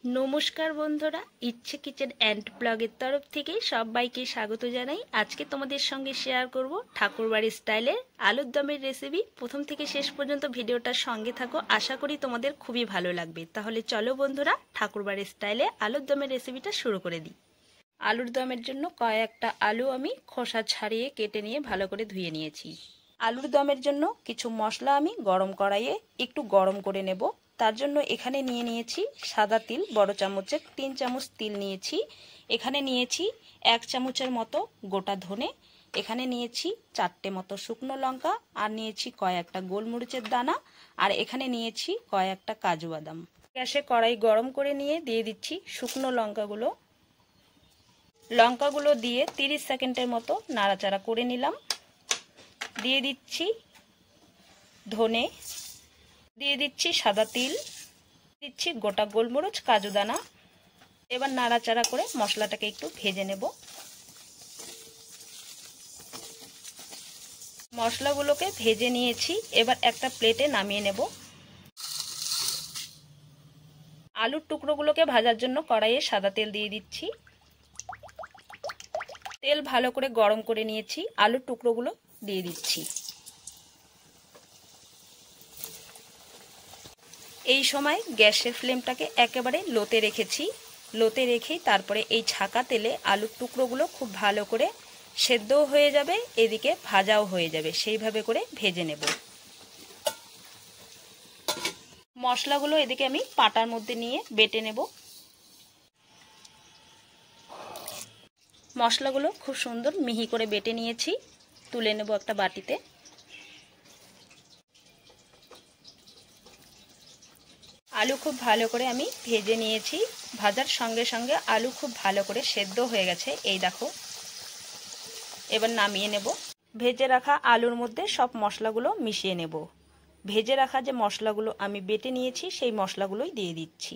নমস্কার বন্ধুরা, ইচ্ছে কিচেন অ্যান্ড ব্লগের তরফ থেকে সবাইকে স্বাগত জানাই। আজকে তোমাদের সঙ্গে শেয়ার করব ঠাকুরবাড়ির স্টাইলের আলুর দমের রেসিপি। প্রথম থেকে শেষ পর্যন্ত ভিডিওটার সঙ্গে থাকো, আশা করি তোমাদের খুবই ভালো লাগবে। তাহলে চলো বন্ধুরা, ঠাকুরবাড়ির স্টাইলে আলুর দমের রেসিপিটা শুরু করে দিই। আলুর দমের জন্য কয়েকটা আলু আমি খোসা ছাড়িয়ে কেটে নিয়ে ভালো করে ধুয়ে নিয়েছি। আলুর দমের জন্য কিছু মশলা আমি গরম কড়াইয়ে একটু গরম করে নেব। তার জন্য এখানে নিয়েছি সাদা তিল, বড় চামচের 3 চামচ তিল নিয়েছি। এখানে নিয়েছি 1 চামচের মতো গোটা ধনে, এখানে নিয়েছি 4টে মতো শুকনো লঙ্কা, আর নিয়েছি কয়েকটা গোলমরিচের দানা, আর এখানে নিয়েছি কয়েকটা কাজু বাদাম। গ্যাসে কড়াই গরম করে নিয়ে দিয়ে দিচ্ছি শুকনো লঙ্কাগুলো দিয়ে 30 সেকেন্ডের মতো নাড়াচাড়া করে নিলাম। দিয়ে দিচ্ছি ধনে, দিয়ে দিচ্ছি সাদা তিল, দিচ্ছি গোটা গোলমরিচ, কাজু দানা। এবার নাড়াচাড়া করে মশলাটাকে একটু ভেজে নেব। মশলাগুলোকে ভেজে নিয়েছি, এবার একটা প্লেটে নামিয়ে নেব। আলুর টুকরোগুলোকে ভাজার জন্য কড়াইয়ে সাদা তেল দিয়ে দিচ্ছি। তেল ভালো করে গরম করে নিয়েছি, আলুর টুকরোগুলো দিয়ে দিচ্ছি। এই সময় গ্যাসের ফ্লেমটাকে একেবারে লোতে রেখেছি। লোতে রেখেই তারপরে এই ছাকা তেলে আলুর টুকরোগুলো খুব ভালো করে সেদ্ধও হয়ে যাবে, এদিকে ভাজাও হয়ে যাবে, সেইভাবে করে ভেজে নেব। মশলাগুলো এদিকে আমি পাটার মধ্যে নিয়ে বেটে নেব। মশলাগুলো খুব সুন্দর মিহি করে বেটে নিয়েছি, তুলে নেব একটা বাটিতে। আলু খুব ভালো করে আমি ভেজে নিয়েছি। ভাজার সঙ্গে সঙ্গে আলু খুব ভালো করে সেদ্ধ হয়ে গেছে, এই দেখো। এবার নামিয়ে নেব। ভেজে রাখা আলুর মধ্যে সব মশলাগুলো মিশিয়ে নেব। ভেজে রাখা যে মশলাগুলো আমি বেটে নিয়েছি সেই মশলাগুলোই দিয়ে দিচ্ছি।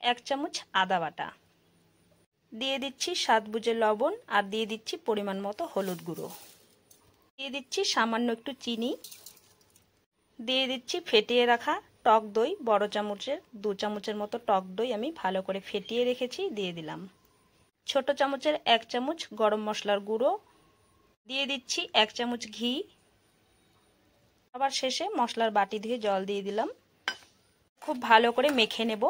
1 চামচ আদা বাটা, দিয়ে দিচ্ছি স্বাদ বুঝে লবণ, আর দিয়ে দিচ্ছি পরিমাণ মতো হলুদ গুঁড়ো, দিয়ে দিচ্ছি সামান্য একটু চিনি, দিয়ে দিচ্ছি ফেটিয়ে রাখা টক দই, বড় চামচের 2 চামচের মতো টক দই আমি ভালো করে ফেটিয়ে রেখেছি, দিয়ে দিলাম। ছোট চামচের 1 চামচ গরম মশলার গুঁড়ো, দিয়ে দিচ্ছি 1 চামচ ঘি। আবার শেষে মশলার বাটি ধুয়ে জল দিয়ে দিলাম। খুব ভালো করে মেখে নেব।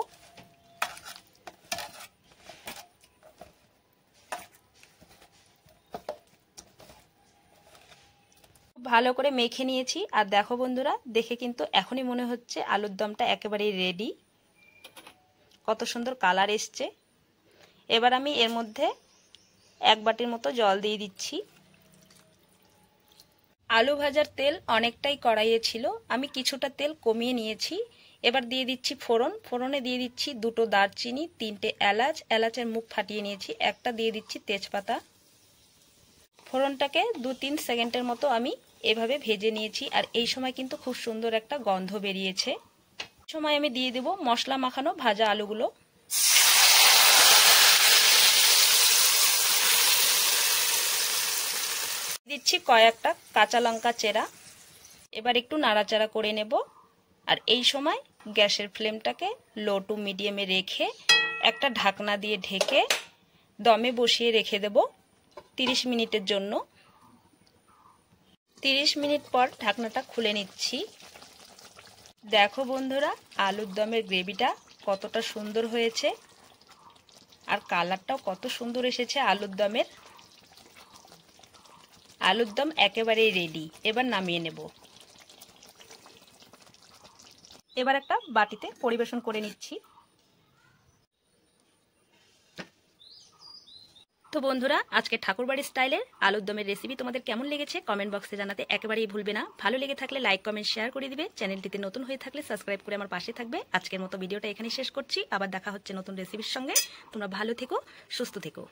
ভালো করে মেখে নিয়েছি, আর দেখো বন্ধুরা, দেখে কিন্তু এখনই মনে হচ্ছে আলুর দমটা একেবারেই রেডি। কত সুন্দর কালার এসছে। এবার আমি এর মধ্যে 1 বাটির মতো জল দিয়ে দিচ্ছি। আলু ভাজার তেল অনেকটাই কড়াইয়ে ছিল, আমি কিছুটা তেল কমিয়ে নিয়েছি। এবার দিয়ে দিচ্ছি ফোড়ন। ফোড়নে দিয়ে দিচ্ছি 2টো দারচিনি, 3টে এলাচ, এলাচের মুখ ফাটিয়ে নিয়েছি, একটা দিয়ে দিচ্ছি তেজপাতা। ফোড়নটাকে 2-3 সেকেন্ডের মতো আমি এভাবে ভেজে নিয়েছি, আর এই সময় কিন্তু খুব সুন্দর একটা গন্ধ বেরিয়েছে। সময় আমি দিয়ে দেব মশলা মাখানো ভাজা আলুগুলো। দিচ্ছি কয়েকটা কাঁচা লঙ্কা চেরা। এবার একটু নাড়াচাড়া করে নেব, আর এই সময় গ্যাসের ফ্লেমটাকে লো টু মিডিয়ামে রেখে একটা ঢাকনা দিয়ে ঢেকে দমে বসিয়ে রেখে দেব 30 মিনিটের জন্য। 30 মিনিট পর ঢাকনাটা খুলে নিচ্ছি। দেখো বন্ধুরা, আলুর দমের গ্রেভিটা কতটা সুন্দর হয়েছে, আর কালারটাও কত সুন্দর এসেছে আলুর দমের। আলুর দম একেবারেই রেডি। এবার নামিয়ে নেব। এবার একটা বাটিতে পরিবেশন করে নিচ্ছি। তো বন্ধুরা, আজকে ঠাকুরবাড়ির স্টাইলের আলুর দমের রেসিপি তোমাদের কেমন লেগেছে কমেন্ট বক্সে জানাতে একেবারেই ভুলবে না। ভালো লেগে থাকলে লাইক, কমেন্ট, শেয়ার করে দিবে। চ্যানেলটিতে নতুন হয়ে থাকলে সাবস্ক্রাইব করে আমার পাশে থাকবে। আজকের মতো ভিডিওটা এখানে শেষ করছি। আবার দেখা হচ্ছে নতুন রেসিপির সঙ্গে। তোমরা ভালো থেকো, সুস্থ থেকো।